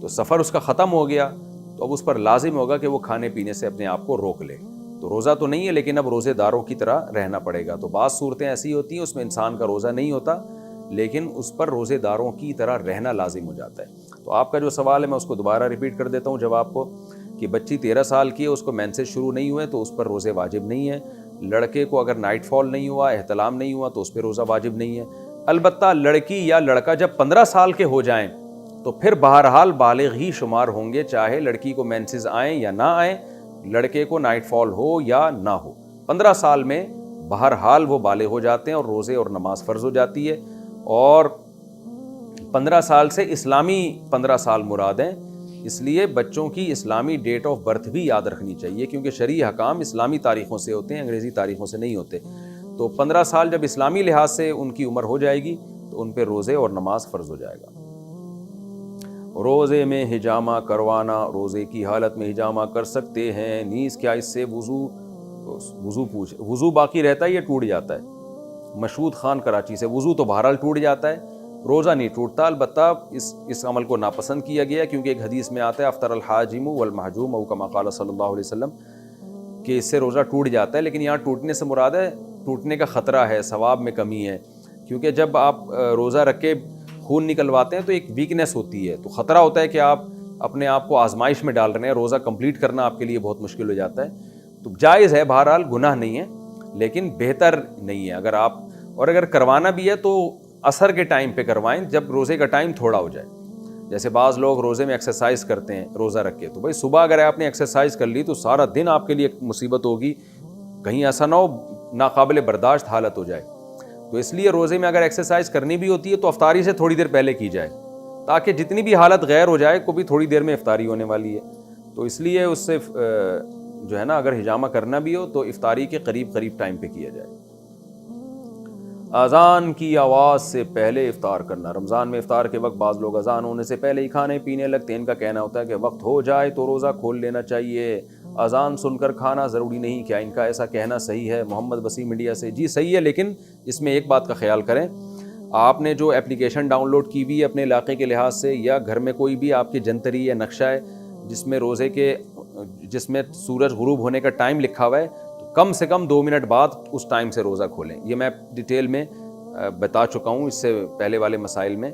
تو سفر اس کا ختم ہو گیا تو اب اس پر لازم ہوگا کہ وہ کھانے پینے سے اپنے آپ کو روک لے. تو روزہ تو نہیں ہے لیکن اب روزے داروں کی طرح رہنا پڑے گا. تو بعض صورتیں ایسی ہوتی ہیں اس میں انسان کا روزہ نہیں ہوتا لیکن اس پر روزے داروں کی طرح رہنا لازم ہو جاتا ہے. تو آپ کا جو سوال ہے میں اس کو دوبارہ ریپیٹ کر دیتا ہوں جواب کو, کہ بچی 13 سال کی ہے, اس کو مینسز شروع نہیں ہوئے تو اس پر روزے واجب نہیں ہے. لڑکے کو اگر نائٹ فال نہیں ہوا, احتلام نہیں ہوا تو اس پہ روزہ واجب نہیں ہے. البتہ لڑکی یا لڑکا جب 15 سال کے ہو جائیں تو پھر بہرحال بالغ ہی شمار ہوں گے, چاہے لڑکی کو مینسز آئیں یا نہ آئیں, لڑکے کو نائٹ فال ہو یا نہ ہو. 15 سال میں بہرحال وہ بالغ ہو جاتے ہیں اور روزے اور نماز فرض ہو جاتی ہے. اور 15 سال سے اسلامی 15 سال مراد ہیں, اس لیے بچوں کی اسلامی ڈیٹ آف برتھ بھی یاد رکھنی چاہیے کیونکہ شرعی احکام اسلامی تاریخوں سے ہوتے ہیں, انگریزی تاریخوں سے نہیں ہوتے. تو 15 سال جب اسلامی لحاظ سے ان کی عمر ہو جائے گی تو ان پہ روزے اور نماز فرض ہو جائے گا. روزے میں ہجامہ کروانا, روزے کی حالت میں ہجامہ کر سکتے ہیں نیز کیا اس سے وضو باقی رہتا ہے یا ٹوٹ جاتا ہے؟ مشہود خان کراچی سے, وضو تو بہرحال ٹوٹ جاتا ہے, روزہ نہیں ٹوٹتا. البتہ اس عمل کو ناپسند کیا گیا کیونکہ ایک حدیث میں آتا ہے افطر الحاجم والمحجوم او کما قال صلی اللہ علیہ وسلم, کہ اس سے روزہ ٹوٹ جاتا ہے. لیکن یہاں ٹوٹنے سے مراد ہے ٹوٹنے کا خطرہ ہے, ثواب میں کمی ہے, کیونکہ جب آپ روزہ رکھ کے خون نکلواتے ہیں تو ایک ویکنیس ہوتی ہے, تو خطرہ ہوتا ہے کہ آپ اپنے آپ کو آزمائش میں ڈال رہے ہیں, روزہ کمپلیٹ کرنا آپ کے لیے بہت مشکل ہو جاتا ہے. تو جائز ہے, بہرحال گناہ نہیں ہے لیکن بہتر نہیں ہے. اگر کروانا بھی ہے تو عصر کے ٹائم پہ کروائیں جب روزے کا ٹائم تھوڑا ہو جائے. جیسے بعض لوگ روزے میں ایکسرسائز کرتے ہیں روزہ رکھ کے, تو بھائی صبح اگر آپ نے ایکسرسائز کر لی تو سارا دن آپ کے لیے ایک مصیبت ہوگی, کہیں ایسا نہ ہو ناقابل برداشت حالت ہو جائے. تو اس لیے روزے میں اگر ایکسرسائز کرنی بھی ہوتی ہے تو افطاری سے تھوڑی دیر پہلے کی جائے تاکہ جتنی بھی حالت غیر ہو جائے کو بھی تھوڑی دیر میں افطاری ہونے والی ہے. تو اس لیے اس سے جو ہے نا اگر ہجامہ کرنا بھی ہو تو افطاری کے قریب ٹائم پہ کیا جائے. اذان کی آواز سے پہلے افطار کرنا, رمضان میں افطار کے وقت بعض لوگ اذان ہونے سے پہلے ہی کھانے پینے لگتے ہیں. ان کا کہنا ہوتا ہے کہ وقت ہو جائے تو روزہ کھول لینا چاہیے, اذان سن کر کھانا ضروری نہیں. کیا ان کا ایسا کہنا صحیح ہے؟ محمد وسیم انڈیا سے. جی صحیح ہے, لیکن اس میں ایک بات کا خیال کریں, آپ نے جو اپلیکیشن ڈاؤن لوڈ کی ہوئی ہے اپنے علاقے کے لحاظ سے, یا گھر میں کوئی بھی آپ کی جنتری یا نقشہ ہے جس میں سورج غروب ہونے کا ٹائم لکھا ہوا ہے, تو کم سے کم 2 منٹ بعد اس ٹائم سے روزہ کھولیں. یہ میں ڈیٹیل میں بتا چکا ہوں اس سے پہلے والے مسائل میں,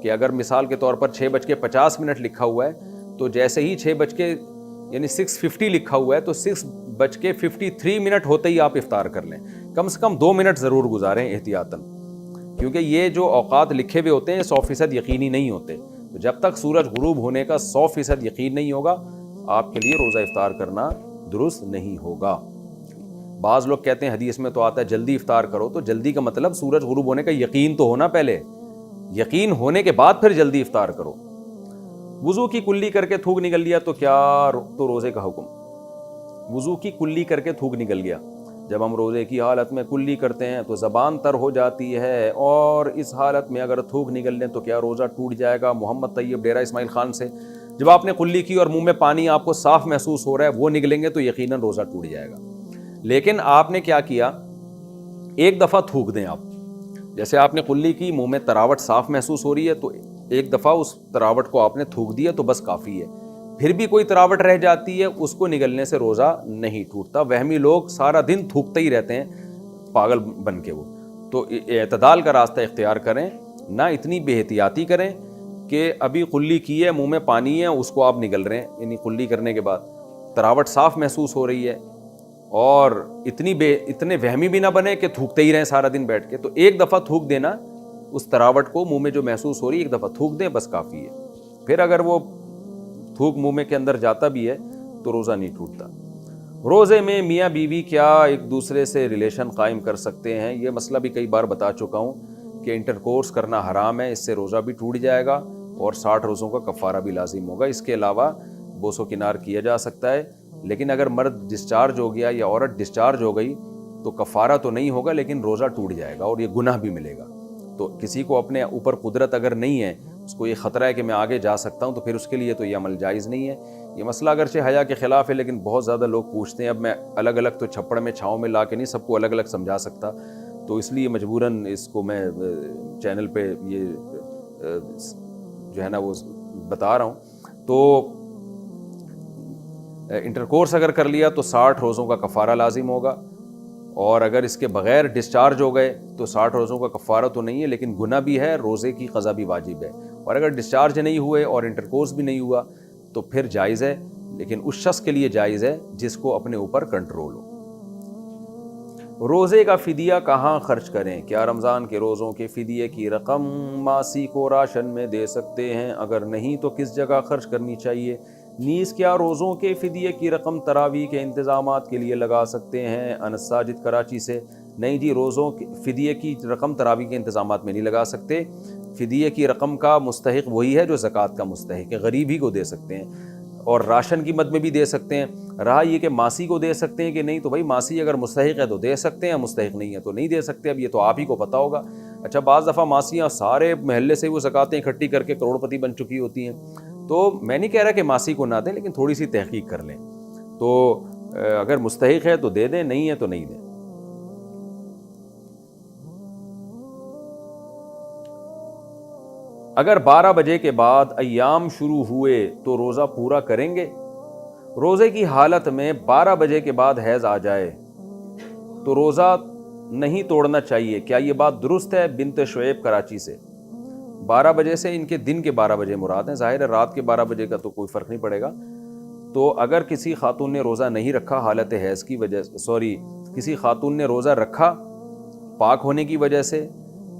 کہ اگر مثال کے طور پر 6:50 لکھا ہوا ہے تو جیسے ہی 6:50 لکھا ہوا ہے تو 6:53 ہوتے ہی آپ افطار کر لیں. کم سے کم 2 منٹ ضرور گزاریں احتیاطاً, کیونکہ یہ جو اوقات لکھے ہوئے ہوتے ہیں 100% یقینی نہیں ہوتے. تو جب تک سورج غروب ہونے کا 100% یقین نہیں ہوگا آپ کے لیے روزہ افطار کرنا درست نہیں ہوگا. بعض لوگ کہتے ہیں حدیث میں تو آتا ہے جلدی افطار کرو, تو جلدی کا مطلب سورج غروب ہونے کا یقین تو ہونا پہلے, یقین ہونے کے بعد پھر جلدی افطار کرو. وضو کی کلی کر کے تھوک نکل گیا تو روزے کا حکم. وضو کی کلی کر کے تھوک نکل گیا, جب ہم روزے کی حالت میں کلی کرتے ہیں تو زبان تر ہو جاتی ہے, اور اس حالت میں اگر تھوک نکل لیں تو کیا روزہ ٹوٹ جائے گا؟ محمد طیب ڈیرہ اسماعیل خان سے. جب آپ نے کلی کی اور منہ میں پانی آپ کو صاف محسوس ہو رہا ہے, وہ نکلیں گے تو یقیناً روزہ ٹوٹ جائے گا. لیکن آپ نے کیا کیا, ایک دفعہ تھوک دیں آپ. جیسے آپ نے کلی کی, منہ میں تراوٹ صاف محسوس ہو رہی ہے تو ایک دفعہ اس تراوٹ کو آپ نے تھوک دیا تو بس کافی ہے. پھر بھی کوئی تراوٹ رہ جاتی ہے, اس کو نگلنے سے روزہ نہیں ٹوٹتا. وہمی لوگ سارا دن تھوکتے ہی رہتے ہیں پاگل بن کے. وہ تو اعتدال کا راستہ اختیار کریں, نہ اتنی بے احتیاطی کریں کہ ابھی کلی کی ہے, منہ میں پانی ہے, اس کو آپ نگل رہے ہیں. یعنی کلی کرنے کے بعد تراوٹ صاف محسوس ہو رہی ہے, اور اتنے وہمی بھی نہ بنے کہ تھوکتے ہی رہیں سارا دن بیٹھ کے. تو ایک دفعہ تھوک دینا اس تراوٹ کو, منہ میں جو محسوس ہو رہی ہے ایک دفعہ تھوک دیں, بس کافی ہے. پھر اگر وہ تھوک منہ میں کے اندر جاتا بھی ہے تو روزہ نہیں ٹوٹتا. روزے میں میاں بیوی کیا ایک دوسرے سے ریلیشن قائم کر سکتے ہیں؟ یہ مسئلہ بھی کئی بار بتا چکا ہوں کہ انٹرکورس کرنا حرام ہے, اس سے روزہ بھی ٹوٹ جائے گا اور 60 روزوں کا کفارہ بھی لازم ہوگا. اس کے علاوہ بوس و کنار کیا جا سکتا ہے, لیکن اگر مرد ڈسچارج ہو گیا یا عورت ڈسچارج ہو گئی تو کفارہ تو نہیں ہوگا لیکن روزہ ٹوٹ جائے گا اور یہ گناہ بھی ملے گا. تو کسی کو اپنے اوپر قدرت اگر نہیں ہے, اس کو یہ خطرہ ہے کہ میں آگے جا سکتا ہوں, تو پھر اس کے لیے تو یہ عمل جائز نہیں ہے. یہ مسئلہ اگرچہ حیا کے خلاف ہے لیکن بہت زیادہ لوگ پوچھتے ہیں. اب میں الگ الگ تو چھپڑ میں چھاؤں میں لا کے نہیں سب کو الگ الگ سمجھا سکتا, تو اس لیے مجبوراً اس کو میں چینل پہ یہ جو ہے نا وہ بتا رہا ہوں. تو انٹرکورس اگر کر لیا تو 60 روزوں کا کفارہ لازم ہوگا، اور اگر اس کے بغیر ڈسچارج ہو گئے تو 60 روزوں کا کفارہ تو نہیں ہے لیکن گناہ بھی ہے، روزے کی قضا بھی واجب ہے۔ اور اگر ڈسچارج نہیں ہوئے اور انٹرکورس بھی نہیں ہوا تو پھر جائز ہے، لیکن اس شخص کے لیے جائز ہے جس کو اپنے اوپر کنٹرول ہو۔ روزے کا فدیہ کہاں خرچ کریں؟ کیا رمضان کے روزوں کے فدیے کی رقم ماسی کو راشن میں دے سکتے ہیں؟ اگر نہیں تو کس جگہ خرچ کرنی چاہیے؟ نیز کیا روزوں کے فدیے کی رقم تراویح کے انتظامات کے لیے لگا سکتے ہیں؟ انس ساجد کراچی سے۔ نہیں جی، روزوں کے فدیے کی رقم تراویح کے انتظامات میں نہیں لگا سکتے۔ فدیے کی رقم کا مستحق وہی ہے جو زکوٰۃ کا مستحق ہے، غریب ہی کو دے سکتے ہیں، اور راشن کی مد میں بھی دے سکتے ہیں۔ رہا یہ کہ ماسی کو دے سکتے ہیں کہ نہیں، تو بھائی ماسی اگر مستحق ہے تو دے سکتے ہیں، مستحق نہیں ہے تو نہیں دے سکتے۔ اب یہ تو آپ ہی کو پتہ ہوگا۔ اچھا، بعض دفعہ ماسیاں سارے محلے سے وہ زکاتیں اکٹھی کر کے کروڑ پتی بن چکی ہوتی ہیں، تو میں نہیں کہہ رہا کہ ماسی کو نہ دیں، لیکن تھوڑی سی تحقیق کر لیں۔ تو اگر مستحق ہے تو دے دیں، نہیں ہے تو نہیں دیں۔ اگر 12 بجے کے بعد ایام شروع ہوئے تو روزہ پورا کریں گے؟ روزے کی حالت میں 12 بجے کے بعد حیض آ جائے تو روزہ نہیں توڑنا چاہیے، کیا یہ بات درست ہے؟ بنت شعیب کراچی سے۔ 12 بجے سے ان کے دن کے 12 بجے مراد ہیں، ظاہر ہے رات کے 12 بجے کا تو کوئی فرق نہیں پڑے گا۔ تو اگر کسی خاتون نے روزہ نہیں رکھا حالت حیض کی وجہ کسی خاتون نے روزہ رکھا پاک ہونے کی وجہ سے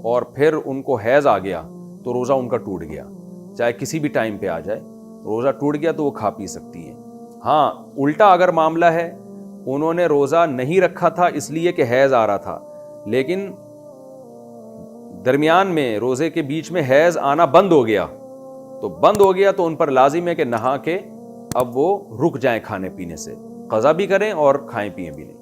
اور پھر ان کو حیض آ گیا تو روزہ ان کا ٹوٹ گیا، چاہے کسی بھی ٹائم پہ آ جائے، روزہ ٹوٹ گیا تو وہ کھا پی سکتی ہیں۔ ہاں، الٹا اگر معاملہ ہے، انہوں نے روزہ نہیں رکھا تھا اس لیے کہ حیض آ رہا تھا، لیکن درمیان میں روزے کے بیچ میں حیض آنا بند ہو گیا تو ان پر لازم ہے کہ نہا کے اب وہ رک جائیں کھانے پینے سے، قضا بھی کریں اور کھائیں پییں بھی نہیں۔